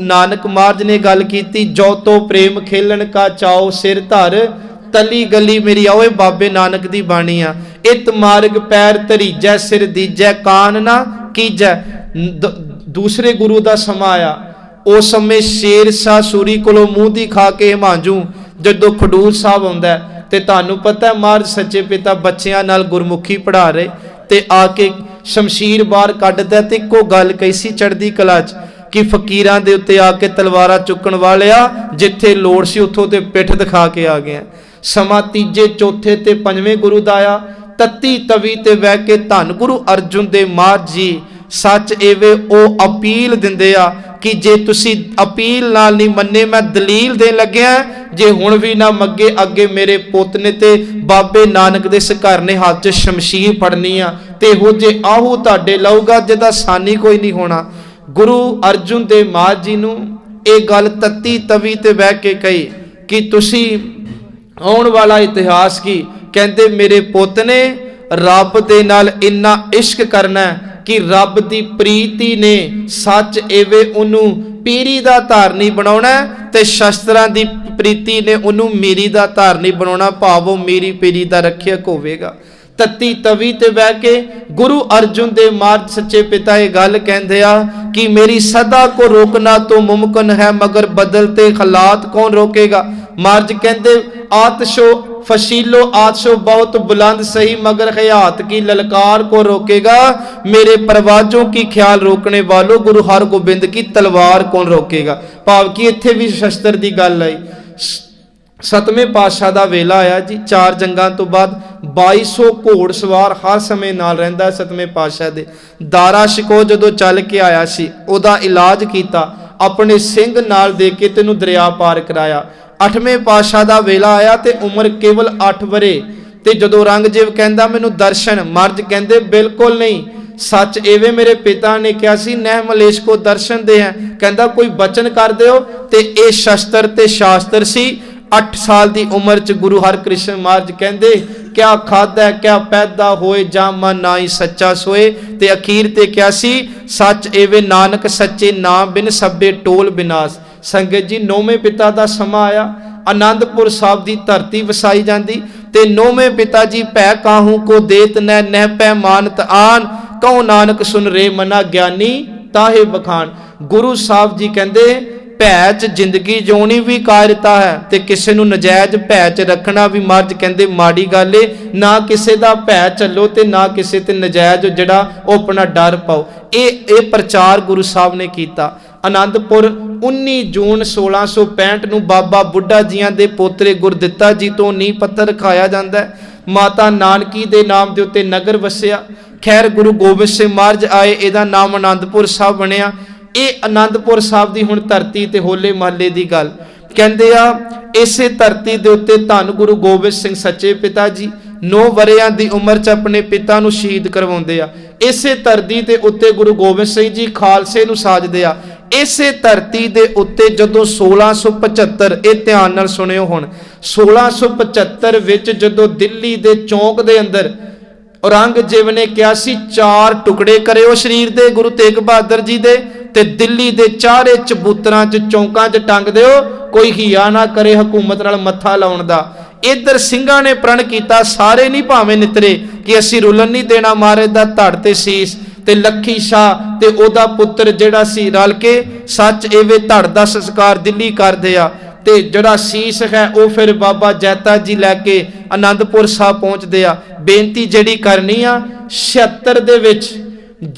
नानक महाराज ने गल की, जो तो प्रेम खेलन का चाओ सिर धर, तली गली मेरी आओ। बाबे नानक दी बाणी आ। इत मार्ग पैर धरीजै, सिर दीजै, कान ना कीजै। दूसरे गुरु का समा आया, उस समय शेर शाह सूरी कोलों मूँह दी खा के हिमांजू जदों खडूर साहब आउंदा ते तुहानूं पता है महाराज सच्चे पिता बच्चियां नाल गुरमुखी पढ़ा रहे ते आके शमशीर बाहर कढदा ते इक्को गल कही सी चढ़दी कला च कि फकीरां दे उत्ते आके तलवारां चुकण वालिया, जिथे लोड़ सी उत्थों ते पिठ दिखा के आ गया। समा तीजे चौथे ते पंजवें गुरु दा आया, तत्ती तवी ते बह के धन गुरु अर्जुन दे महाराज जी सच एवे ओ अपील दिंदे आ कि जे तुसी अपील नाल नहीं मन्ने मैं दलील देन लग्या, जे हुण भी ना मगे अगे मेरे पुत ने ते बाबे नानक दे इस घर ने हाथ च शमशीर फड़नी आ ते हो जे आहू तुहाडे लऊगा जिहदा सानी कोई नहीं होना। गुरु अर्जुन दे महाराज जी नूं ये गल तत्ती तवी ते बह के कही कि तुसी आउण वाला इतिहास की कहंदे मेरे पुत ने रब दे नाल इन्ना इश्क करना है कि रब दी प्रीति ने सच एवे उन्नू पीरी दा धारनी बनाउणा ते शस्त्रां दी प्रीति ने उन्नू मीरी दा धारनी बनाउणा, भावो मीरी पीरी दा रखियक होवेगा। तत्ती तवी ते बह के गुरु अर्जुन दे महाराज सच्चे पिता ये गल कहंदे आ कि मेरी सदा को रोकना तो मुमकिन है मगर बदलते हालात कौन रोकेगा। महाराज कहंदे आतशो फशीलो आतशो बहुत बुलंद सही मगर हयात की ललकार को रोकेगा। मेरे परवाजों की ख्याल रोकने वालों गुरु हर गोबिंद की तलवार कौन रोकेगा। भाव कि इत्थे भी शस्त्र की गल आई। सतवें पातशाह का वेला आया जी, 4 जंगां तो बाद 2200 घोड़ सवार हर समय नाल रहिंदा। सतवें पातशाह दे दारा शिकोह जदों चल के आया सी उहदा इलाज कीता, अपने सिंह नाल दे के तेनू दरिया पार कराया। 8वें पातशाह का वेला आया ते उम्र केवल 8 वरे ते जदों औरंगजेब कहंदा मैनू दर्शन, महाराज कहंदे बिल्कुल नहीं, सच एवे मेरे पिता ने कहा सी नह मलेश को दर्शन दे हैं। कहंदा कोई बचन कर दिओ ते ये शस्त्र ते शास्त्र सी। 8 साल की उम्र च गुरु हरकृष्ण महाराज कहंदे क्या खादा क्या पैदा होए जा मन नाई सच्चा सोए ते अखीर ते क्या सी सच एवे नानक सच्चे नाम बिन सब्बे टोल विनाश। संगत जी 9वें पिता का समा आया, आनंदपुर साहब की धरती वसाई जाती ते 9वें पिता जी भै काहू को देत नह पै मानत आन, कहो नानक सुन रे मना ज्ञानी ताहे बखान। गुरु साहब जी कहंदे भै च जिंदगी जिउणी भी कायरता है ते किसी नूं नजायज भै च रखना भी महाराज कहंदे माड़ी गल है। ना किसी का भै चलो ते ना किसी ते नजायज जिहड़ा ओह अपना डर पाओ। ये प्रचार गुरु साहब ने कीता। आनंदपुर 19 जून 1665 नूं बाबा बुढ़ा जियां दे पोतरे गुरदित्ता जी तो नींह पत्थर रखाया जाता है। माता नानकी दे नाम दे उत्ते नगर वसिया। खैर गुरु गोबिंद सिंह महाराज आए, इहदा नाम आनंदपुर साहब बनिया। ये आनंदपुर साहब की हुण धरती ते होले महल्ले की गल कहंदे आ। इसे धरती दे उत्ते धन गुरु गोबिंद सिंह सच्चे पिता जी 9 वरियां दी उम्र च अपने पिता नूं शहीद करवाउंदे आ। इसे धरती दे उत्ते गुरु गोबिंद सिंह जी खालसे नूं साजदे आ। इसे धरती दे उत्ते जदों 1675 ये ध्यान नाल सुनियो हुण 1675 विच जदों दिल्ली दे चौंक दे अंदर औरंगजेब ने कहा सी 4 टुकड़े करिओ शरीर दे गुरु तेग बहादुर जी दे ते दिल्ली दे चारे चबूतरां च चौंकां च टंग दिओ, कोई हिया ना करे हुकूमत नाल मत्था लाउण दा। इधर सिंघां ने प्रण कीता सारे नहीं भावें नितरे कि असीं रुलन नहीं देना महाराज दा धड़ ते सीस। ते लखी शाह ते ओदा पुत्र जिहड़ा सी रल के सच एवे धड़ दा संस्कार दिल्ली करदे आ ते जिहड़ा शीश है वह फिर बाबा जैता जी लैके आनंदपुर साहब पहुँचते आ। बेनती जिहड़ी करनी आ 76 दे विच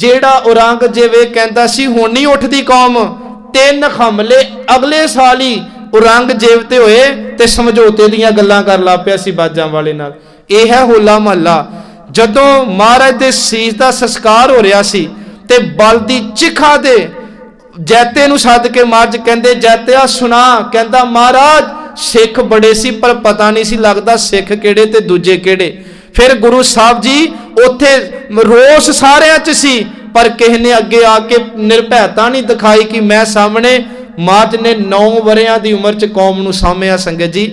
जिहड़ा औरंगजेब कहंदा सी हुण नहीं उठदी कौम, 3 हमले अगले साल ही औरंगजेब ते होए ते समझौते दीयां गल्लां कर ला पिया सी बाजां वाले नाल। यह है होला महला। जदों महाराज दे सीस दा संस्कार हो रहा सी ते बल दी चिखा दे जैते नूं सद के महाराज कहंदे जैतिया सुना, कहंदा महाराज सिख बड़े सी पर पता नहीं सी लगदा सिख किहड़े ते दूजे किहड़े। फिर गुरु साहब जी उत्थे रोस सारियां च सी पर किसी ने अगे आके निर्भयता नहीं दिखाई कि मैं सामने। महाराज ने 9 वरियां दी उम्र च कौम नूं सामया। संगत जी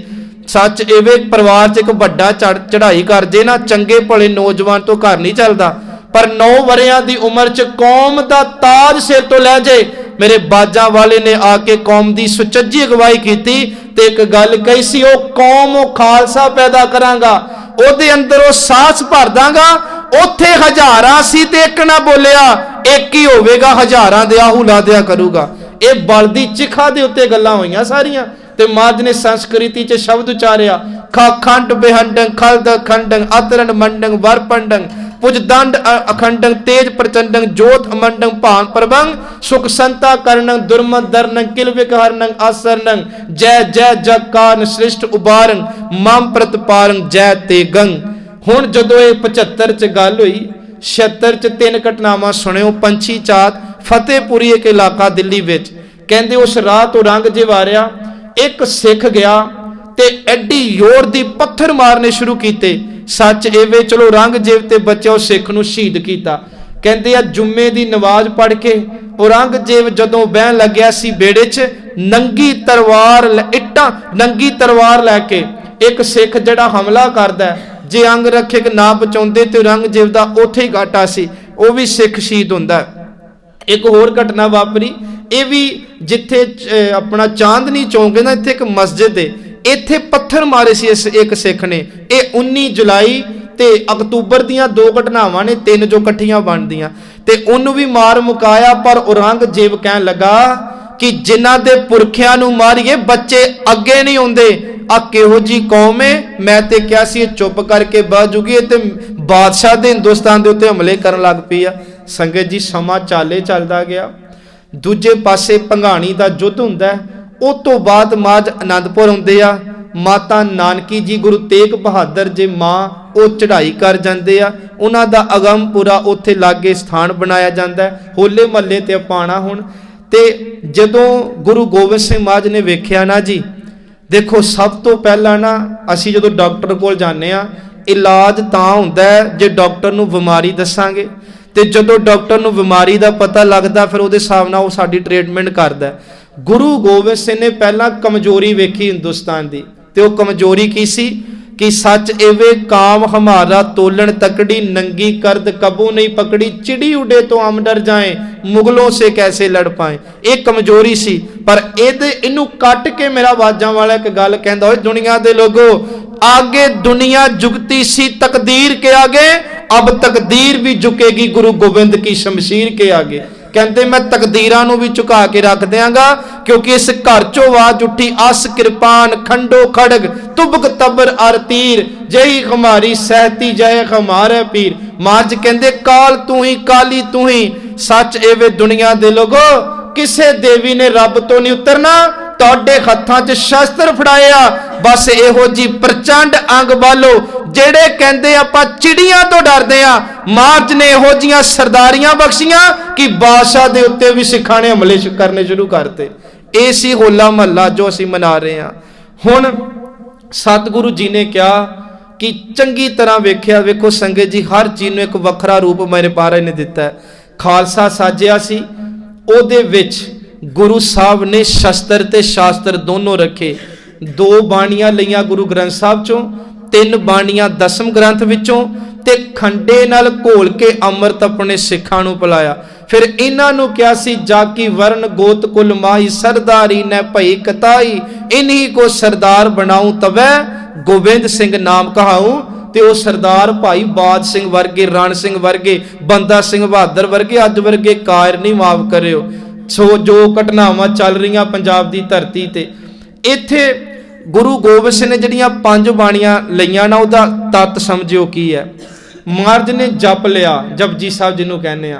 सच एवे परिवार च एक वड्डा चढ़ाई कर जे ना चंगे भले नौजवान तो घर नहीं चलता, पर 9 वरियां दी उम्र च कौम दा ताज सिर तो लै जाए मेरे बाजा वाले ने आके कौम की सुचज्जी अगवाई की ते एक गल कही सी, ओ कौम ओ खालसा पैदा करांगा, ओदे अंदर ओ साहस भर दांगा। उत्थे हजारां सी ते एक ना बोलिया, एक ही होवेगा, हजारां दे आहू ला दिया करूगा। ये बल दी चिखा दे उत्ते गल्लां होईयां सारियां। ते महाराज ने संस्कृति च शब्द उचारिया, खंड बेहंडंग खलद खंडंग अतरन मंडंग वर पंडंग पुज दंड अखंडंग तेज प्रचंडंग जोत अमंडंग भान प्रभंग सुख संता करणंग दुर्मत दरनंग किलविक हरनंग आसरनंग जय जय जगकार श्रेष्ठ उबारंग मम प्रतिपारंग जय ते गंग। हुण जदों ये 75 च गल हुई, 76 च 3 घटनावां सुनियो। पंछी चात फतेहपुरी एक इलाका दिल्ली विच, कहंदे उस राह तो रंग जिवारिया एक सिख गया ते एडी जोर दी पत्थर मारने शुरू कीते। सच एवे चलो रंगजेब ते बच्चा उस सिख नूं शहीद कीता। कहंदे आ जुम्मे दी नमाज पढ़ के औरंगजेब जदों बहन लग्या सी बेड़े च, नंगी तलवार इट्टां नंगी तलवार लैके एक सिख जिहड़ा हमला करदा, जे अंग रखे ना बचाउंदे ते औरंगजेब दा उत्थे ही घाटा सी, वो भी सिख शहीद हुंदा। एक होर घटना वापरी, ये भी जिथे अपना चांदनी चौक है ना, इत्थे एक मस्जिद है, इत्थे पत्थर मारे सी एक सिख ने। ये 19 जुलाई ते अक्तूबर दियां 2 घटनावां ने, 3 जो इकट्ठियां बनदियां, ते उन्होंने भी मार मुकाया। पर औरंगजेब कहन लगा कि जिन्हां दे पुरखियां नूं मारिए बच्चे अगे नहीं आउंदे, आ किहो जी कौम है, मैं ते क्या सी चुप करके बह जूगी ते बादशाह दे हिंदुस्तान दे उत्ते हमले करन लग पई आ। संगत जी समा चाले चलदा गया। दूजे पासे भंगाणी दा युद्ध हुंदा है। उस तो बाद माज आनंदपुर आउंदे आ, माता नानकी जी गुरु तेग बहादुर जी मां वो चढ़ाई कर जाते आ, उन्हां दा अगमपुरा उत्थे लागे स्थान बनाया जाता है। होले महल्ले ते पाना हुण ते जदों गुरु गोबिंद सिंह महाराज ने वेख्या ना जी, देखो सब तो पहला ना असी जदों डॉक्टर कोल जाने आ, इलाज तां हुंदा है जे डॉक्टर नूं बीमारी दसांगे, ते जदों डॉक्टर नूं बीमारी दा पता लगदा फिर उहदे हिसाब नाल ओह साडी ट्रीटमेंट करदा। गुरु गोबिंद सिंह ने पहला कमजोरी वेखी हिंदुस्तान दी, ते ओह कमजोरी की सी कि सच एवे काम हमारा तोलन तकड़ी, नंगी करद कबू नहीं पकड़ी, चिड़ी उड़े तो हम डर जाएं, मुगलों से कैसे लड़ पाए। एक कमजोरी सी, पर इनू कट के मेरा वाजां वाला एक गल कहंदा, ओए दुनिया दे लोगो, आगे दुनिया झुकती सी तकदीर के आगे, अब तकदीर भी झुकेगी गुरु गोबिंद की शमशीर के आगे। कहते मैं तकदीरां नूं भी झुका के रख देंगा, क्योंकि इस घर चो आवाज उठी, आस कृपान खंडो खड़ग तुबक तबर अर तीर, जय हमारी सहती जय हमारे पीर। माज कहते काल तू ही काली तू ही, सच एवे दुनिया दे लोगो, किसे देवी ने रब तो नहीं उतरना, तुहाडे हत्थां च शस्त्र फड़ाया, बस इहो जी प्रचंड अंग बालो, जेड़े कहंदे आपां चिड़ियां तो डरदे आ। महाराज ने इहो जिहां सरदारियां बख्शियां कि बादशाह दे उत्ते भी सिखां ने हमले करने शुरू करते। ਇਹ ਸੀ ਹੋਲਾ ਮਹੱਲਾ जो ਅਸੀਂ मना रहे हैं। हुण सतगुरु जी ने कहा कि चंगी तरह वेख्या, वेखो संगत जी हर चीज़ नूं एक वखरा रूप मेरे महाराज ने दिता है। खालसा साजिया सी, ਉਹਦੇ ਵਿੱਚ गुरु साहब ने शस्त्र ते शास्त्र दोनों रखे। 2 बाणियां लईआं गुरु ग्रंथ साहब चों, 3 बाणियां दसम ग्रंथ विचों, ते खंडे नाल घोल के अमृत अपने सिखां नूं पिलाया। फिर इन्हां नूं क्या सी, जाकी वर्ण गोत कुल माही, सरदारी न भई कताई, इन्हीं को सरदार बनाऊं तवै गोबिंद सिंह नाम कहाऊं। ते वो सरदार भाई बाज सिंह वर्गे, रण सिंह वर्गे, बंदा सिंह बहादुर वर्गे, अज वर्गे कायर नहीं माफ करियो। सो जो घटनावां चल रही पंजाब की धरती ते, इत्थे गुरु गोबिंद सिंह ने जिहड़ियां 5 बाणियां लईआं ना, उहदा तत्त समझियो की है। महाराज ने जप लिया, जपजी साहब जिन्हों कहने आ,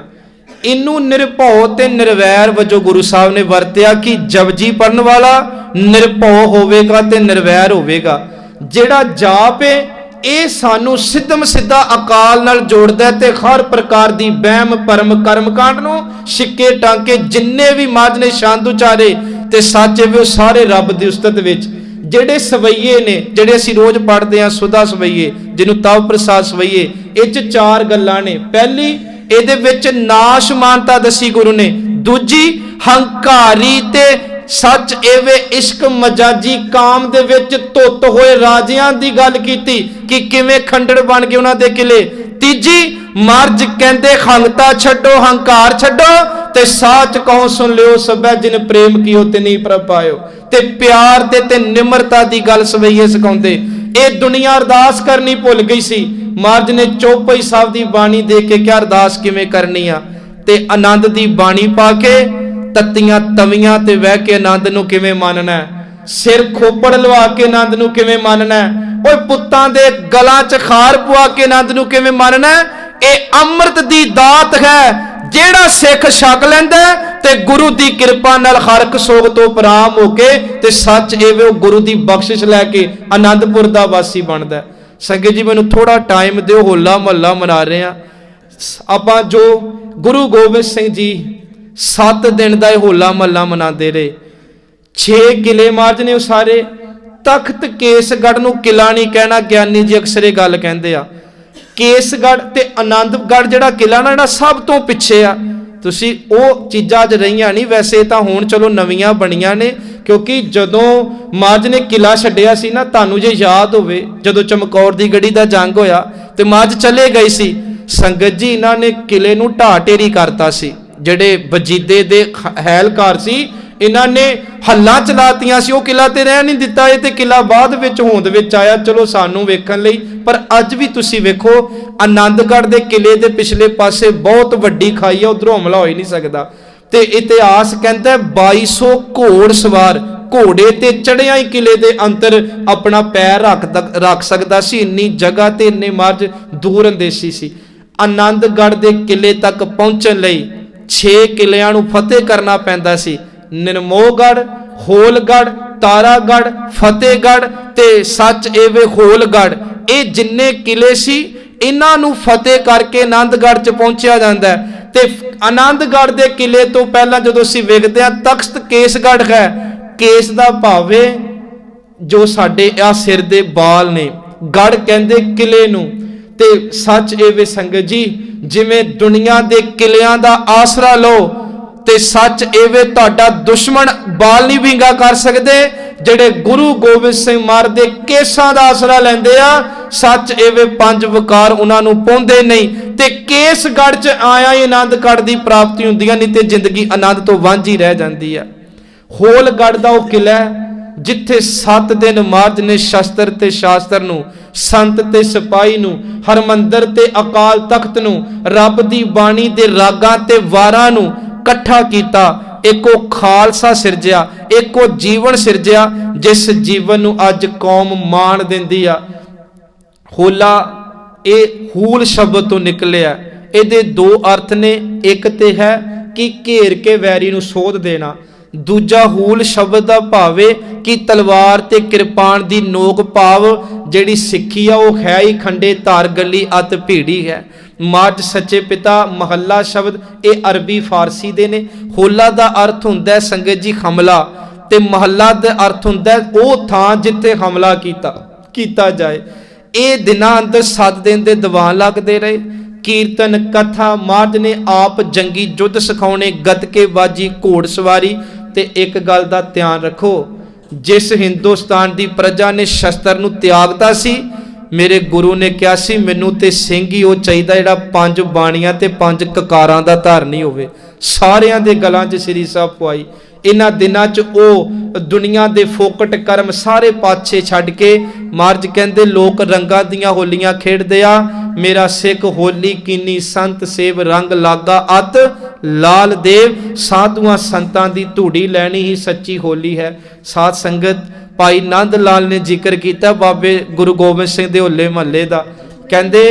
इनू निरभौ ते निर्वैर वजों गुरु साहब ने वरत्या कि जपजी पढ़न वाला निरभौ होवेगा ते निर्वैर होवेगा। जिहड़ा जाप है ਇਹ ਸਾਨੂੰ ਸਿੱਧਮ ਸਿੱਧਾ ਅਕਾਲ ਨਾਲ ਜੋੜਦਾ ਹੈ, ਤੇ ਹਰ ਪ੍ਰਕਾਰ ਦੀ ਵਹਿਮ ਭਰਮ ਕਰਮ ਕਾਂਡ ਨੂੰ ਛਿੱਕੇ ਟਾਂਕੇ ਜਿੰਨੇ ਵੀ ਮਾਝ ਨੇ ਸ਼ਾਂਤ ਉਚਾਰੇ ਤੇ ਸੱਚ ਵੀ ਉਹ ਸਾਰੇ ਰੱਬ ਦੀ ਉਸਤਤ ਵਿੱਚ। ਜਿਹੜੇ ਸਵਈਏ ਨੇ, ਜਿਹੜੇ ਅਸੀਂ ਰੋਜ਼ ਪੜ੍ਹਦੇ ਹਾਂ ਸੁਦਾ ਸਵਈਏ, ਜਿਹਨੂੰ ਤਵ ਪ੍ਰਸਾਦ ਸਵਈਏ, ਇਹ 'ਚ 4 ਗੱਲਾਂ ਨੇ। ਪਹਿਲੀ ਇਹਦੇ ਵਿੱਚ ਨਾਸ਼ ਮਾਨਤਾ ਦਸੀ ਗੁਰੂ ਨੇ। ਦੂਜੀ ਹੰਕਾਰੀ ਤੇ सच एवे इश्क मजाजी काम दे विच धुत होए राजियां दी गल कीती कि किवें खंडड़ बन गए उन्हां दे किले। तीजी मर्ज कहंदे हंगता छड्डो हंकार छड्डो, ते साच कहो सुन लियो सबै जिन प्रेम कियो तिनी प्रभ पायो। ते प्यार ते निमरता दी गल सवैये सिखाउंदे। ਇਹ ਦੁਨੀਆ ਅਰਦਾਸ ਕਰਨੀ ਭੁੱਲ ਗਈ ਸੀ। ਮਹਾਰਾਜ ਨੇ ਚੌਪਈ ਸਾਹਿਬ ਦੀ ਬਾਣੀ ਦੇ ਕੇ ਕਿਹਾ ਅਰਦਾਸ ਕਿਵੇਂ ਕਰਨੀ ਆ, ਤੇ ਆਨੰਦ ਦੀ ਬਾਣੀ ਪਾ ਕੇ ਤੱਤੀਆਂ ਤਵੀਆਂ ਤੇ ਬਹਿ ਕੇ ਆਨੰਦ ਨੂੰ ਕਿਵੇਂ ਮੰਨਣਾ, ਸਿਰ ਖੋਪੜ ਲਵਾ ਕੇ ਆਨੰਦ ਨੂੰ ਕਿਵੇਂ ਮੰਨਣਾ, ਓਏ ਪੁੱਤਾਂ ਦੇ ਗਲਾਂ 'ਚ ਖਾਰ ਪਵਾ ਕੇ ਆਨੰਦ ਨੂੰ ਕਿਵੇਂ ਮੰਨਣਾ। ਇਹ ਅੰਮ੍ਰਿਤ ਦੀ ਦਾਤ ਹੈ, ਜਿਹੜਾ ਸਿੱਖ ਛਕ ਲੈਂਦਾ ਤੇ ਗੁਰੂ ਦੀ ਕਿਰਪਾ ਨਾਲ ਹਰਕ ਸੋਗ ਤੋਂ ਪਰਾਮ ਹੋ ਕੇ ਤੇ ਸੱਚ ਇਹ ਉਹ ਗੁਰੂ ਦੀ ਬਖਸ਼ਿਸ਼ ਲੈ ਕੇ ਆਨੰਦਪੁਰ ਦਾ ਵਾਸੀ ਬਣਦਾ। ਸੰਗਤ ਜੀ ਮੈਨੂੰ ਥੋੜਾ ਟਾਈਮ ਦਿਓ, ਹੋਲਾ ਮਹੱਲਾ ਮਨਾ ਰਹੇ ਆ ਆਪਾਂ। ਜੋ ਗੁਰੂ ਗੋਬਿੰਦ ਸਿੰਘ ਜੀ 7 ਦਿਨ ਦਾ ਇਹ ਹੋਲਾ ਮਹੱਲਾ ਮਨਾਉਂਦੇ ਰਹੇ। 6 ਕਿਲੇ ਮਹਾਰਾਜ ਨੇ ਉਹ ਸਾਰੇ। ਤਖਤ ਕੇਸਗੜ੍ਹ ਨੂੰ ਕਿਲਾ ਨਹੀਂ ਕਹਿਣਾ, ਗਿਆਨੀ ਜੀ ਅਕਸਰ ਇਹ ਗੱਲ ਕਹਿੰਦੇ ਆ। ਕੇਸਗੜ੍ਹ ਤੇ ਆਨੰਦਗੜ੍ਹ ਜਿਹੜਾ ਕਿਲਾ ਨਾ, ਜਿਹੜਾ ਸਭ ਤੋਂ ਪਿੱਛੇ ਆ, ਤੁਸੀਂ ਉਹ ਚੀਜ਼ਾਂ ਅੱਜ ਰਹੀਆਂ ਨਹੀਂ। ਵੈਸੇ ਤਾਂ ਹੁਣ ਚਲੋ ਨਵੀਆਂ ਬਣੀਆਂ ਨੇ, ਕਿਉਂਕਿ ਜਦੋਂ ਮਹਾਰਾਜ ਨੇ ਕਿਲਾ ਛੱਡਿਆ ਸੀ ਨਾ, ਤੁਹਾਨੂੰ ਜੇ ਯਾਦ ਹੋਵੇ ਜਦੋਂ ਚਮਕੌਰ ਦੀ ਗੜੀ ਦਾ ਜੰਗ ਹੋਇਆ ਤੇ ਮਹਾਰਾਜ ਚਲੇ ਗਏ ਸੀ, ਸੰਗਤ ਜੀ ਇਹਨਾਂ ਨੇ ਕਿਲੇ ਨੂੰ ਢਾਹ ਢੇਰੀ ਕਰਤਾ ਸੀ। ਜਿਹੜੇ ਵਜੀਦੇ ਦੇ ਹੈਲਕਾਰ ਸੀ ਇਹਨਾਂ ਨੇ ਹੱਲਾਂ ਚਲਾਤੀਆਂ ਸੀ, ਉਹ ਕਿਲਾ ਤੇ ਰਹਿ ਨਹੀਂ ਦਿੱਤਾ। ਇਹ ਤੇ ਕਿਲਾ ਬਾਅਦ ਵਿੱਚ ਹੋਂਦ ਵਿੱਚ ਆਇਆ, ਚਲੋ ਸਾਨੂੰ ਵੇਖਣ ਲਈ। ਪਰ ਅੱਜ ਵੀ ਤੁਸੀਂ ਵੇਖੋ ਆਨੰਦਗੜ੍ਹ ਦੇ ਕਿਲੇ ਦੇ ਪਿਛਲੇ ਪਾਸੇ ਬਹੁਤ ਵੱਡੀ ਖਾਈ ਆ, ਉਧਰੋਂ ਹਮਲਾ ਹੋ ਹੀ ਨਹੀਂ ਸਕਦਾ। ਤੇ ਇਤਿਹਾਸ ਕਹਿੰਦਾ 2200 ਘੋੜ ਸਵਾਰ ਘੋੜੇ ਤੇ ਚੜਿਆ ਹੀ ਕਿਲੇ ਦੇ ਅੰਦਰ ਆਪਣਾ ਪੈਰ ਰੱਖ ਸਕਦਾ ਸੀ। ਇੰਨੀ ਜਗ੍ਹਾ ਤੇ ਇੰਨੇ ਮਹਾਰਾਜ ਦੂਰ ਅੰਦੇਸ਼ੀ ਸੀ। ਆਨੰਦਗੜ੍ਹ ਦੇ ਕਿਲੇ ਤੱਕ ਪਹੁੰਚਣ ਲਈ 6 ਕਿਲਿਆਂ ਨੂੰ ਫਤਿਹ ਕਰਨਾ ਪੈਂਦਾ ਸੀ। ਨਿਰਮੋਹਗੜ੍ਹ, ਹੋਲਗੜ੍ਹ, ਤਾਰਾਗੜ੍ਹ, ਫਤਿਹਗੜ੍ਹ ਤੇ ਸੱਚ ਏਵੇ ਹੋਲਗੜ੍ਹ, ਇਹ ਜਿੰਨੇ ਕਿਲੇ ਸੀ ਇਹਨਾਂ ਨੂੰ ਫਤਿਹ ਕਰਕੇ ਆਨੰਦਗੜ੍ਹ 'ਚ ਪਹੁੰਚਿਆ ਜਾਂਦਾ। ਤੇ ਆਨੰਦਗੜ੍ਹ ਦੇ ਕਿਲੇ ਤੋਂ ਪਹਿਲਾਂ ਜਦੋਂ ਅਸੀਂ ਵੇਖਦੇ ਹਾਂ ਤਖਤ ਕੇਸਗੜ੍ਹ ਹੈ। ਕੇਸ ਦਾ ਭਾਵੇਂ ਜੋ ਸਾਡੇ ਆ ਸਿਰ ਦੇ ਬਾਲ ਨੇ, ਗੜ੍ਹ ਕਹਿੰਦੇ ਕਿਲੇ ਨੂੰ। ਤੇ ਸੱਚ ਏਵੇ ਸੰਗਤ ਜੀ, ਜਿਵੇਂ ਦੁਨੀਆ ਦੇ ਕਿਲਿਆਂ ਦਾ ਆਸਰਾ ਲਓ ਤੇ ਸੱਚ ਏਵੇ ਤੁਹਾਡਾ ਦੁਸ਼ਮਣ ਬਾਲ ਨਹੀਂ ਵਿੰਗਾ ਕਰ ਸਕਦੇ। ਜਿਹੜੇ ਗੁਰੂ ਗੋਬਿੰਦ ਸਿੰਘ ਮਹਾਰਾਜ ਦੇ ਕੇਸਾਂ ਦਾ ਆਸਰਾ ਲੈਂਦੇ ਆ, ਸੱਚ ਏਵੇ 5 ਵਕਾਰ ਉਹਨਾਂ ਨੂੰ ਪਾਉਂਦੇ ਨਹੀਂ। ਤੇ ਕੇਸਗੜ੍ਹ 'ਚ ਆਇਆ ਹੀ ਆਨੰਦਗੜ੍ਹ ਦੀ ਪ੍ਰਾਪਤੀ ਹੁੰਦੀ ਆ, ਨਹੀਂ ਤੇ ਜ਼ਿੰਦਗੀ ਆਨੰਦ ਤੋਂ ਵਾਂਝੀ ਰਹਿ ਜਾਂਦੀ ਆ। ਹੋਲਗੜ੍ਹ ਦਾ ਉਹ ਕਿਲਾ ਜਿੱਥੇ 7 ਦਿਨ ਮਹਾਰਾਜ ਨੇ ਸ਼ਸਤਰ ਤੇ ਸ਼ਾਸਤਰ ਨੂੰ, ਸੰਤ ਤੇ ਸਿਪਾਹੀ ਨੂੰ, ਹਰਮੰਦਰ ਤੇ ਅਕਾਲ ਤਖਤ ਨੂੰ, ਰੱਬ ਦੀ ਬਾਣੀ ਦੇ ਰਾਗਾਂ ਤੇ ਵਾਰਾਂ ਨੂੰ ਇਕੱਠਾ ਕੀਤਾ। ਇੱਕੋ ਖਾਲਸਾ ਸਿਰਜਿਆ, ਇੱਕੋ ਜੀਵਨ ਸਿਰਜਿਆ, ਜਿਸ ਜੀਵਨ ਨੂੰ ਅੱਜ ਕੌਮ ਮਾਣ ਦਿੰਦੀ ਆ। ਹੋਲਾ ਇਹ ਹੂਲ ਸ਼ਬਦ ਤੋਂ ਨਿਕਲਿਆ। ਇਹਦੇ 2 ਅਰਥ ਨੇ। ਇੱਕ ਤੇ ਹੈ ਕਿ ਘੇਰ ਕੇ ਵੈਰੀ ਨੂੰ ਸੋਧ ਦੇਣਾ। ਦੂਜਾ ਹੂਲ ਸ਼ਬਦ ਦਾ ਭਾਵ ਹੈ ਕਿ ਤਲਵਾਰ ਤੇ ਕਿਰਪਾਨ ਦੀ ਨੋਕ ਭਾਵ ਜਿਹੜੀ ਸਿੱਖੀ ਆ ਉਹ ਹੈ ਹੀ ਖੰਡੇ ਧਾਰ ਗੱਲੀ ਅਤ ਭੀੜੀ ਹੈ। ਮਹਾਰਾਜ ਸੱਚੇ ਪਿਤਾ ਮਹੱਲਾ ਸ਼ਬਦ ਇਹ ਅਰਬੀ ਫਾਰਸੀ ਦੇ ਨੇ। ਹੋਲਾ ਦਾ ਅਰਥ ਹੁੰਦਾ ਸੰਗਤ ਜੀ ਹਮਲਾ, ਤੇ ਮਹੱਲਾ ਦਾ ਅਰਥ ਹੁੰਦਾ ਉਹ ਥਾਂ ਜਿੱਥੇ ਹਮਲਾ ਕੀਤਾ ਜਾਏ। ਇਹ ਦਿਨਾਂ ਅੰਦਰ 7 ਦਿਨ ਦੇ ਦੀਵਾਨ ਲੱਗਦੇ ਰਹੇ। ਕੀਰਤਨ ਕਥਾ, ਮਹਾਰਾਜ ਨੇ ਆਪ ਜੰਗੀ ਯੁੱਧ ਸਿਖਾਉਣੇ, ਗੱਤਕੇ ਬਾਜੀ, ਘੋੜ ਸਵਾਰੀ। ਤੇ ਇੱਕ ਗੱਲ ਦਾ ਧਿਆਨ ਰੱਖੋ, ਜਿਸ ਹਿੰਦੁਸਤਾਨ ਦੀ ਪ੍ਰਜਾ ਨੇ ਸ਼ਸਤਰ ਨੂੰ ਤਿਆਗਤਾ ਸੀ, ਮੇਰੇ ਗੁਰੂ ਨੇ ਕਿਹਾ ਸੀ ਮੈਨੂੰ ਤੇ ਸਿੰਘ ਹੀ ਉਹ ਚਾਹੀਦਾ ਜਿਹੜਾ 5 ਬਾਣੀਆਂ ਤੇ 5 ਕਕਾਰਾਂ ਦਾ ਧਾਰਨੀ ਹੋਵੇ। ਸਾਰਿਆਂ ਦੇ ਗਲਾਂ 'ਚ ਸ੍ਰੀ ਸਾਹਿਬ ਪਵਾਈ। ਇਹਨਾਂ ਦਿਨਾਂ 'ਚ ਉਹ ਦੁਨੀਆ ਦੇ ਫੋਕਟ ਕਰਮ ਸਾਰੇ ਪਾਛੇ ਛੱਡ ਕੇ ਮਹਾਰਾਜ ਕਹਿੰਦੇ ਲੋਕ ਰੰਗਾਂ ਦੀਆਂ ਹੋਲੀਆਂ ਖੇਡਦੇ ਆ, ਮੇਰਾ ਸਿੱਖ ਹੋਲੀ ਕੀਨੀ ਸੰਤ ਸੇਵ ਰੰਗ ਲਾਗਾ ਅਤ ਲਾਲ ਦੇਵ। ਸਾਧੂਆਂ ਸੰਤਾਂ ਦੀ ਧੂੜੀ ਲੈਣੀ ਹੀ ਸੱਚੀ ਹੋਲੀ ਹੈ। ਸਾਧ ਸੰਗਤ ਭਾਈ ਨੰਦ ਲਾਲ ਨੇ ਜ਼ਿਕਰ ਕੀਤਾ ਬਾਬੇ ਗੁਰੂ ਗੋਬਿੰਦ ਸਿੰਘ ਦੇ ਹੋਲੇ ਮਹੱਲੇ ਦਾ। ਕਹਿੰਦੇ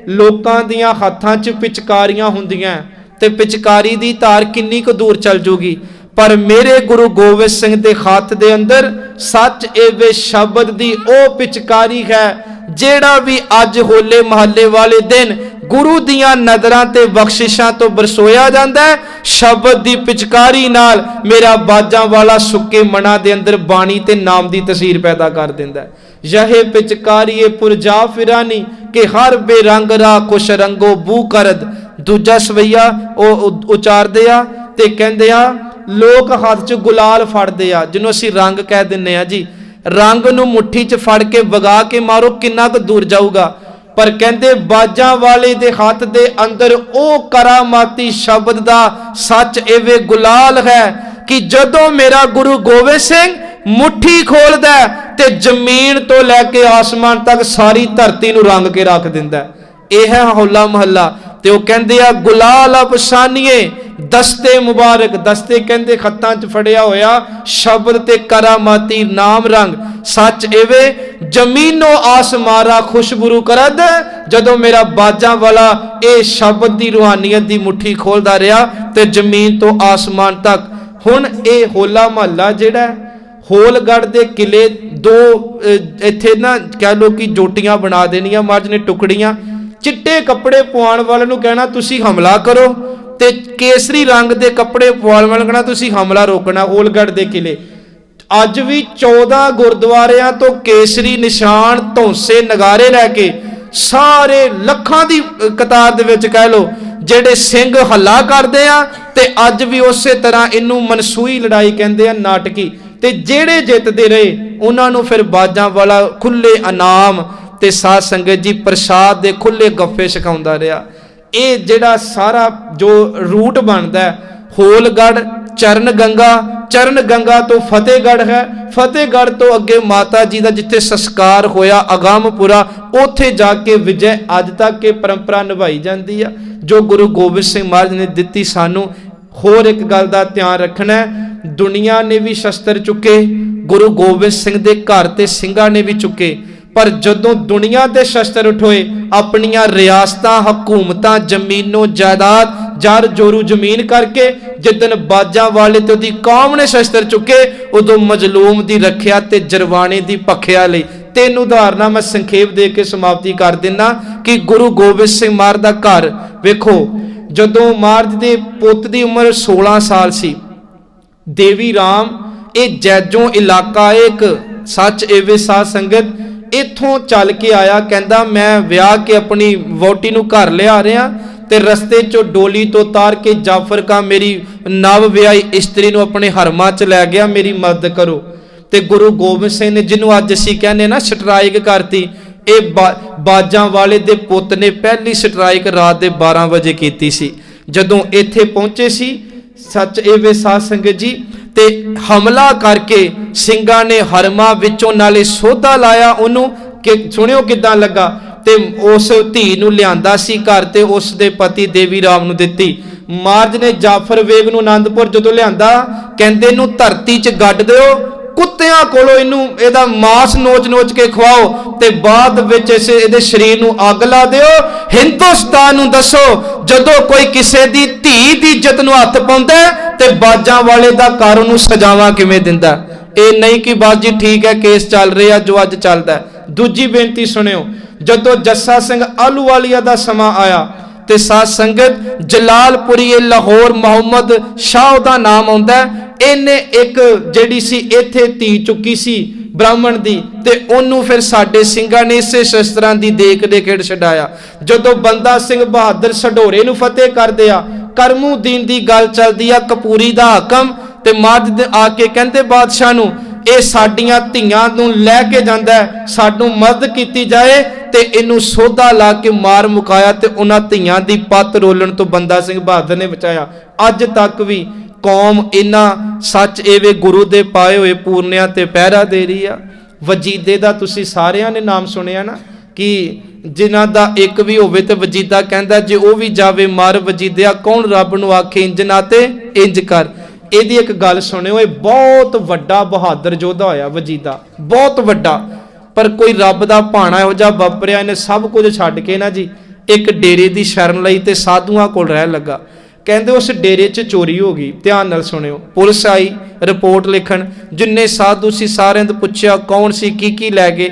ਲੋਕਾਂ ਦੀਆਂ ਹੱਥਾਂ 'ਚ ਪਿਚਕਾਰੀਆਂ ਹੁੰਦੀਆਂ ਤੇ ਪਿਚਕਾਰੀ ਦੀ ਧਾਰ ਕਿੰਨੀ ਕੁ ਦੂਰ ਚੱਲ ਜੂਗੀ, ਪਰ ਮੇਰੇ ਗੁਰੂ ਗੋਬਿੰਦ ਸਿੰਘ ਦੇ ਹੱਥ ਦੇ ਅੰਦਰ ਸੱਚ ਏਵੇ ਸ਼ਬਦ ਦੀ ਉਹ ਪਿਚਕਾਰੀ ਹੈ ਜਿਹੜਾ ਵੀ ਅੱਜ ਹੋਲੇ ਮਹੱਲੇ ਵਾਲੇ ਦਿਨ ਗੁਰੂ ਦੀਆਂ ਨਜ਼ਰਾਂ ਤੇ ਬਖਸ਼ਿਸ਼ਾਂ ਤੋਂ ਬਰਸੋਇਆ ਜਾਂਦਾ ਹੈ। ਸ਼ਬਦ ਦੀ ਪਿਚਕਾਰੀ ਨਾਲ ਮੇਰਾ ਬਾਜਾਂ ਵਾਲਾ ਸੁੱਕੇ ਮਨਾਂ ਦੇ ਅੰਦਰ ਬਾਣੀ ਤੇ ਨਾਮ ਦੀ ਤਸਵੀਰ ਪੈਦਾ ਕਰ ਦਿੰਦਾ ਹੈ। ਯਹੇ ਪਿਚਕਾਰੀਏ ਪੁਰਜਾ ਫਿਰਾਨੀ ਕਿ ਹਰ ਬੇਰੰਗ ਰਾ ਖੁਸ਼ ਰੰਗੋ ਬੂ ਕਰਦ। ਦੂਜਾ ਸਵਈਆ ਉਹ ਉਚਾਰਦੇ ਆ ਤੇ ਕਹਿੰਦੇ ਆ ਲੋਕ ਹੱਥ 'ਚ ਗੁਲਾਲ ਫੜਦੇ ਆ, ਜਿਹਨੂੰ ਅਸੀਂ ਰੰਗ ਕਹਿ ਦਿੰਨੇ ਆ ਜੀ। ਰੰਗ ਨੂੰ ਮੁੱਠੀ 'ਚ ਫੜ ਕੇ ਵਗਾ ਕੇ ਮਾਰੋ, ਕਿੰਨਾ ਕੁ ਦੂਰ ਜਾਊਗਾ। पर कहते बाजा वाले दे हाथ दे अंदर ओ करामाती शब्द दा सच एवे गुलाल है कि जदों मेरा गुरु गोबिंद सिंह मुट्ठी खोलदा ते जमीन तो लैके आसमान तक सारी धरती नूं रंग के रख दिंदा। यह है होला महला। ते वो कहंदे आ गुलाल अफसानिए दस्ते मुबारक, दस्ते कहंदे खत्तां च फड़िया होया शब्द ते करामाती नाम रंग सच एवे जमीनो आसमारा खुशबरू करद जदों मेरा बाजा वाला ए शब्द दी रूहानियत दी मुट्ठी खोलदा रहा ते जमीन तो आसमान तक। हुण ए होला महला जिहड़ा होलगढ़ दे किले दो इत्थे ना कह लो कि जोटियां बना देनियां महाराज ने टुकड़ियां, चिट्टे कपड़े पवाउण वाले नूं कहना तुसी हमला करो ते केसरी रंग दे कपड़े पवाउण वाले कहना तुसी हमला रोकना। होलगढ़ दे किले अज भी 14 गुरुद्वारियां तो केसरी निशान धौंसे नगारे लैके सारे लखां दी कतार दे विच कह लो जेडे सिंह हल्ला करदे आ ते अज भी उस तरह इनू मनसूई लड़ाई कहंदे आ नाटकी। ते जेड़े जितदे रहे उन्हां नूं फिर बाजां वाला खुले इनाम ते साध संगत जी प्रसाद दे खुले गफ्फे छकाउंदा रहा। ये जिहड़ा सारा जो रूट बनदा है होलगढ़ चरण गंगा तो फतेहगढ़ है, फतेहगढ़ तो अगे माता जी का जिथे संस्कार होया अगमपुरा उत्थे जाके विजय अज तक के परंपरा निभाई जाती है जो गुरु गोबिंद सिंह महाराज ने दिती सानू। होर एक गल का ध्यान रखना है, दुनिया ने भी शस्त्र चुके, गुरु गोबिंद सिंह दे घर ते सिंघां ने भी चुके, पर जदों दुनिया दे शस्त्र उठोए अपनियां रियासतां हकूमतां जमीनों जायदाद जर जोरू जमीन करके जिदन बाजा वाले ते उहदी कौम ने शस्त्र चुके उदों मजलूम दी रखिया ते जरवाने दी पखिया लई। तीन उदाहरणां मैं संखेप दे के समाप्ति कर दिना कि गुरु गोबिंद सिंह महाराज दा घर वेखो जदों महाराज दे पुੱਤ दी उम्र 16 साल सी, देवी राम ये जैजों इलाका एक सच एवे साध संगत इथों चल के आया, कहंदा मैं विआह के अपनी वोटी नूं घर लिया रहा ते रस्ते चो डोली तो तार के जाफर का मेरी नव विआही स्त्री नूं अपने हरमा च लै गया, मेरी मदद करो। ते गुरु गोबिंद सिंह ने जिन्हों अज असीं कहने ना स्ट्राइक करती, ये बाजां वाले दे पुੱਤ ने पहली स्ट्राइक रात के 12 बजे की सी। जदों इत्थे पहुंचे सी सच एवे साध संगत जी ते हमला करके ਸਿੰਘਾਂ ने हरमा विचों नाले सोधा लाया उन्हों कि सुनियो किदां लगा ते उस धी नूं लियांदा सी घर ते उस दे पति देवी राम नूं दित्ती। महाराज ने जाफर बेग नूं आनंदपुर जदों लियांदा कहंदे नूं धरती च गड्ड दिओ, कुत्तियां कोलों इनू एदा मांस नोच नोच के खवाओ ते बाद विच इहदे शरीर नूं अग ला दिओ। हिंदुस्तान नूं दसो जदों कोई किसे दी धी दी इज्जत नूं हत्थ पाउंदा ते बाजां वाले दा घर नूं सजावां किवें दिंदा। ये नहीं कि बाजी ठीक है केस चल रहा जो अज चलदा। दूजी बेनती सुनियो, जदों जस्सा सिंह आलूवालिया दा समा आया ते साध संगत जलालपुरी लाहौर मुहम्मद शाह दा नाम आउंदा, इन्ने एक जिहड़ी सी इत्थे धी चुकी सी ब्राह्मण दी ते ओनू फिर साडे ਸਿੰਘਾਂ ने इसे शस्त्रां दी देख दे खेड़ छडाया। जदों बंदा सिंह बहादुर सढोरे नूं फतेह करदे आ, करमूदीन दी गल चलदी आ कपूरी दा हाकम ते मार्द आके कहंदे बादशाह नूं ਇਹ ਸਾਡੀਆਂ ਧੀਆਂ ਨੂੰ ਲੈ ਕੇ ਜਾਂਦਾ ਸਾਨੂੰ ਮਦਦ ਕੀਤੀ ਜਾਏ ਤੇ ਇਹਨੂੰ ਸੋਧਾ ਲਾ ਕੇ ਮਾਰ ਮੁਕਾਇਆ ਤੇ ਉਹਨਾਂ ਧੀਆਂ ਦੀ ਪੱਤ ਰੋਲਣ ਤੋਂ ਬੰਦਾ ਸਿੰਘ ਬਹਾਦਰ ਨੇ ਬਚਾਇਆ। ਅੱਜ ਤੱਕ ਵੀ ਕੌਮ ਇਹਨਾਂ ਸੱਚ ਐਵੇਂ ਗੁਰੂ ਦੇ ਪਾਏ ਹੋਏ ਪੂਰਨਿਆਂ ਤੇ ਪਹਿਰਾ ਦੇ ਰਹੀ ਆ। ਵਜੀਦੇ ਦਾ ਤੁਸੀਂ ਸਾਰਿਆਂ ਨੇ ਨਾਮ ਸੁਣਿਆ ਨਾ ਕਿ ਜਿਨ੍ਹਾਂ ਦਾ ਇੱਕ ਵੀ ਹੋਵੇ ਤੇ ਵਜੀਦਾ ਕਹਿੰਦਾ ਜੇ ਉਹ ਵੀ ਜਾਵੇ ਮਰ ਵਜੀਦਿਆ ਕੌਣ ਰੱਬ ਨੂੰ ਆਖੇ ਇੰਜ ਨਾ ਤੇ ਇੰਜ ਕਰ। ਇਹਦੀ ਇੱਕ ਗੱਲ ਸੁਣਿਓ, ਇਹ ਬਹੁਤ ਵੱਡਾ ਬਹਾਦਰ ਯੋਧਾ ਹੋਇਆ ਵਜੀਦਾ, ਬਹੁਤ ਵੱਡਾ, ਪਰ ਕੋਈ ਰੱਬ ਦਾ ਭਾਣਾ ਇਹੋ ਜਿਹਾ ਵਾਪਰਿਆ ਇਹਨੇ ਸਭ ਕੁਝ ਛੱਡ ਕੇ ਨਾ ਜੀ ਇੱਕ ਡੇਰੇ ਦੀ ਸ਼ਰਨ ਲਈ ਤੇ ਸਾਧੂਆਂ ਕੋਲ ਰਹਿਣ ਲੱਗਾ। ਕਹਿੰਦੇ ਉਸ ਡੇਰੇ 'ਚ ਚੋਰੀ ਹੋ ਗਈ। ਧਿਆਨ ਨਾਲ ਸੁਣਿਓ, ਪੁਲਿਸ ਆਈ ਰਿਪੋਰਟ ਲਿਖਣ, ਜਿੰਨੇ ਸਾਧੂ ਸੀ ਸਾਰਿਆਂ ਤੋਂ ਪੁੱਛਿਆ ਕੌਣ ਸੀ ਕੀ ਲੈ ਗਏ।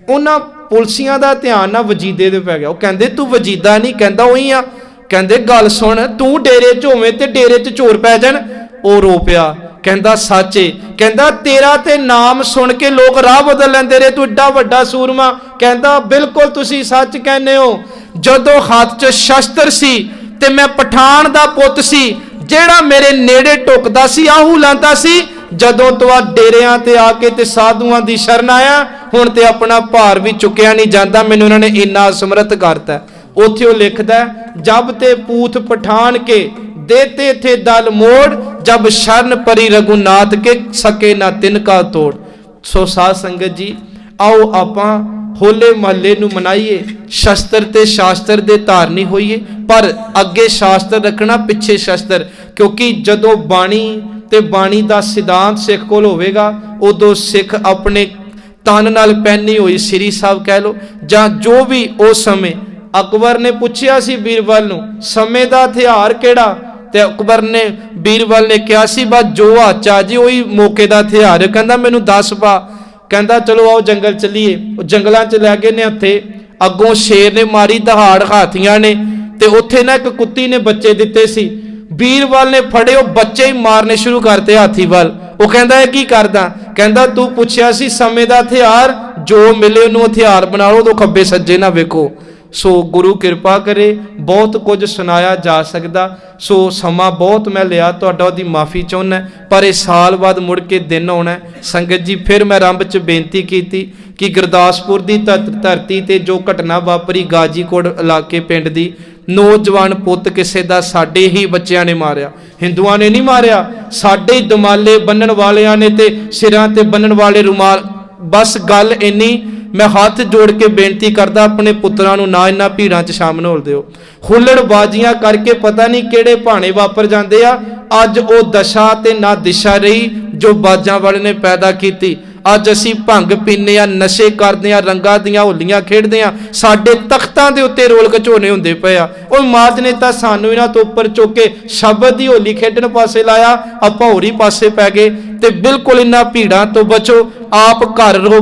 ਉਹਨਾਂ ਪੁਲਸੀਆਂ ਦਾ ਧਿਆਨ ਨਾ ਵਜੀਦੇ ਦੇ ਪੈ ਗਿਆ। ਉਹ ਕਹਿੰਦੇ ਤੂੰ ਵਜੀਦਾ ਨਹੀਂ? ਕਹਿੰਦਾ ਉਹੀ ਆ। ਕਹਿੰਦੇ ਗੱਲ ਸੁਣ, ਤੂੰ ਡੇਰੇ 'ਚ ਹੋਵੇਂ ਤੇ ਡੇਰੇ 'ਚ ਚੋਰ ਪੈ ਜਾਣ। ਉਹ ਰੋ ਪਿਆ, ਕਹਿੰਦਾ ਸੱਚ ਏ। ਕਹਿੰਦਾ ਤੇਰਾ ਤੇ ਨਾਮ ਸੁਣ ਕੇ ਲੋਕ ਰਾਹ ਬਦਲ ਲੈਂਦੇ ਰਹੇ, ਤੂੰ ਏਡਾ ਵੱਡਾ ਸੂਰਮਾ। ਕਹਿੰਦਾ ਬਿਲਕੁਲ ਤੁਸੀਂ ਸੱਚ ਕਹਿੰਦੇ ਹੋ। ਜਦੋਂ ਹੱਥ 'ਚ ਸ਼ਸਤਰ ਸੀ ਤੇ ਮੈਂ ਪਠਾਨ ਦਾ ਪੁੱਤ ਸੀ, ਜਿਹੜਾ ਮੇਰੇ ਨੇੜੇ ਟੁਕਦਾ ਸੀ ਆਹੂ ਲਾਂਦਾ ਸੀ। ਜਦੋਂ ਤੋਂ ਆ ਡੇਰਿਆਂ ਤੇ ਆ ਕੇ ਤੇ ਸਾਧੂਆਂ ਦੀ ਸ਼ਰਨ ਆਇਆ, ਹੁਣ ਤੇ ਆਪਣਾ ਭਾਰ ਵੀ ਚੁੱਕਿਆ ਨਹੀਂ ਜਾਂਦਾ, ਮੈਨੂੰ ਉਹਨਾਂ ਨੇ ਇੰਨਾ ਸਮਰੱਥ ਕਰਤਾ। ਉੱਥੇ ਉਹ ਲਿਖਦਾ, ਜਬ ਤੇ ਪੂਥ ਪਠਾਨ ਕੇ ਦੇਤੇ ਥੇ ਦਲ ਮੋੜ, ਜਬ ਸ਼ਰਨ ਪਰੀ ਰਘੁਨਾਥ ਕੇ ਸਕੇ ਨਾ ਤਿਨਕਾ ਤੋੜ। ਸੋ ਸਾਧ ਸੰਗਤ ਜੀ, ਆਓ ਆਪਾਂ ਹੋਲੇ ਮਹੱਲੇ ਨੂੰ ਮਨਾਈਏ, ਸ਼ਸਤਰ ਤੇ ਸ਼ਾਸਤਰ ਦੇ ਧਾਰਨੀ ਹੋਈਏ, ਪਰ ਅੱਗੇ ਸ਼ਾਸਤਰ ਰੱਖਣਾ, ਪਿੱਛੇ ਸ਼ਸਤਰ। ਕਿਉਂਕਿ ਜਦੋਂ ਬਾਣੀ ਤੇ ਬਾਣੀ ਦਾ ਸਿਧਾਂਤ ਸਿੱਖ ਕੋਲ ਹੋਵੇਗਾ, ਉਦੋਂ ਸਿੱਖ ਆਪਣੇ ਤਨ ਨਾਲ ਪਹਿਨੀ ਹੋਈ ਸ੍ਰੀ ਸਾਹਿਬ ਕਹਿ ਲੋ, ਜਾਂ ਜੋ ਵੀ ਉਸ ਸਮੇਂ ਅਕਬਰ ਨੇ ਪੁੱਛਿਆ ਸੀ ਬੀਰਬਲ ਨੂੰ, ਸਮੇਂ ਦਾ ਹਥਿਆਰ ਕਿਹੜਾ? ਤੇ ਅਕਬਰ ਨੇ ਬੀਰਬਲ ਨੇ ਕਿਹਾ ਸੀ, ਬਸ ਜੋ ਹੱਥ ਆ ਜੀ ਉਹੀ ਮੌਕੇ ਦਾ ਹਥਿਆਰ ਹੈ। ਕਹਿੰਦਾ ਮੈਨੂੰ ਦੱਸ ਪਾ। ਕਹਿੰਦਾ ਚਲੋ ਆਓ ਜੰਗਲ ਚੱਲੀਏ। ਉਹ ਜੰਗਲਾਂ 'ਚ ਲੈ ਗਏ ਨੇ। ਉੱਥੇ ਅੱਗੋਂ ਸ਼ੇਰ ਨੇ ਮਾਰੀ ਦਹਾੜ, ਹਾਥੀਆਂ ਨੇ, ਤੇ ਉੱਥੇ ਨਾ ਇੱਕ ਕੁੱਤੀ ਨੇ ਬੱਚੇ ਦਿੱਤੇ ਸੀ। ਬੀਰਬਲ ਨੇ ਫੜੇ, ਉਹ ਬੱਚੇ ਹੀ ਮਾਰਨੇ ਸ਼ੁਰੂ ਕਰਤੇ ਹਾਥੀ ਵੱਲ। ਉਹ ਕਹਿੰਦਾ ਇਹ ਕੀ ਕਰਦਾ? ਕਹਿੰਦਾ ਤੂੰ ਪੁੱਛਿਆ ਸੀ ਸਮੇਂ ਦਾ ਹਥਿਆਰ, ਜੋ ਮਿਲੇ ਉਹਨੂੰ ਹਥਿਆਰ ਬਣਾ ਲਓ, ਉਦੋਂ ਖੱਬੇ ਸੱਜੇ ਨਾ ਵੇਖੋ। ਸੋ ਗੁਰੂ ਕਿਰਪਾ ਕਰੇ, ਬਹੁਤ ਕੁਝ ਸੁਣਾਇਆ ਜਾ ਸਕਦਾ। ਸੋ ਸਮਾਂ ਬਹੁਤ ਮੈਂ ਲਿਆ, ਤੁਹਾਡਾ ਉਹਦੀ ਮਾਫੀ ਚਾਹੁੰਦਾ, ਪਰ ਇਹ ਸਾਲ ਬਾਅਦ ਮੁੜ ਕੇ ਦਿਨ ਆਉਣਾ। ਸੰਗਤ ਜੀ, ਫਿਰ ਮੈਂ ਆਰੰਭ 'ਚ ਬੇਨਤੀ ਕੀਤੀ ਕਿ ਗੁਰਦਾਸਪੁਰ ਦੀ ਧਰਤੀ ਤੇ ਜੋ ਘਟਨਾ ਵਾਪਰੀ, ਗਾਜੀਕੋਟ ਇਲਾਕੇ ਪਿੰਡ ਦੀ, ਨੌਜਵਾਨ ਪੁੱਤ ਕਿਸੇ ਦਾ ਸਾਡੇ ਹੀ ਬੱਚਿਆਂ ਨੇ ਮਾਰਿਆ, ਹਿੰਦੂਆਂ ਨੇ ਨਹੀਂ ਮਾਰਿਆ, ਸਾਡੇ ਹੀ ਦਮਾਲੇ ਬੰਨਣ ਵਾਲਿਆਂ ਨੇ ਤੇ ਸਿਰਾਂ ਤੇ ਬੰਨਣ ਵਾਲੇ ਰੁਮਾਲ। ਬਸ ਗੱਲ ਇੰਨੀ, ਮੈਂ ਹੱਥ ਜੋੜ ਕੇ ਬੇਨਤੀ ਕਰਦਾ, ਆਪਣੇ ਪੁੱਤਰਾਂ ਨੂੰ ਨਾ ਇਹਨਾਂ ਭੀੜਾਂ 'ਚ ਸ਼ਾਮਲ ਹੋਣ ਦਿਓ। ਹੁੱਲੜਬਾਜ਼ੀਆਂ ਕਰਕੇ ਪਤਾ ਨਹੀਂ ਕਿਹੜੇ ਭਾਣੇ ਵਾਪਰ ਜਾਂਦੇ ਆ। ਅੱਜ ਉਹ ਦਸ਼ਾ ਤੇ ਨਾ ਦਿਸ਼ਾ ਰਹੀ ਜੋ ਬਾਜਾਂ ਵਾਲੇ ਨੇ ਪੈਦਾ ਕੀਤੀ। ਅੱਜ ਅਸੀਂ ਭੰਗ ਪੀਂਦੇ ਆ, ਨਸ਼ੇ ਕਰਦੇ ਆ, ਰੰਗਾਂ ਦੀਆਂ ਹੋਲੀਆਂ ਖੇਡਦੇ ਆ, ਸਾਡੇ ਤਖਤਾਂ ਦੇ ਉੱਤੇ ਰੋਲ ਘਚੋਨੇ ਹੁੰਦੇ ਪਏ ਆ। ਉਹ ਮਾਤ ਨੇ ਤਾਂ ਸਾਨੂੰ ਇਹਨਾਂ ਤੋਂ ਉੱਪਰ ਚੁੱਕ ਕੇ ਸ਼ਬਦ ਦੀ ਹੋਲੀ ਖੇਡਣ ਪਾਸੇ ਲਾਇਆ, ਆਪਾਂ ਹੋਰੀ ਪਾਸੇ ਪੈ ਗਏ। ਤੇ ਬਿਲਕੁਲ ਇਹਨਾਂ ਭੀੜਾਂ ਤੋਂ ਬਚੋ, ਆਪ ਘਰ ਰਹੋ।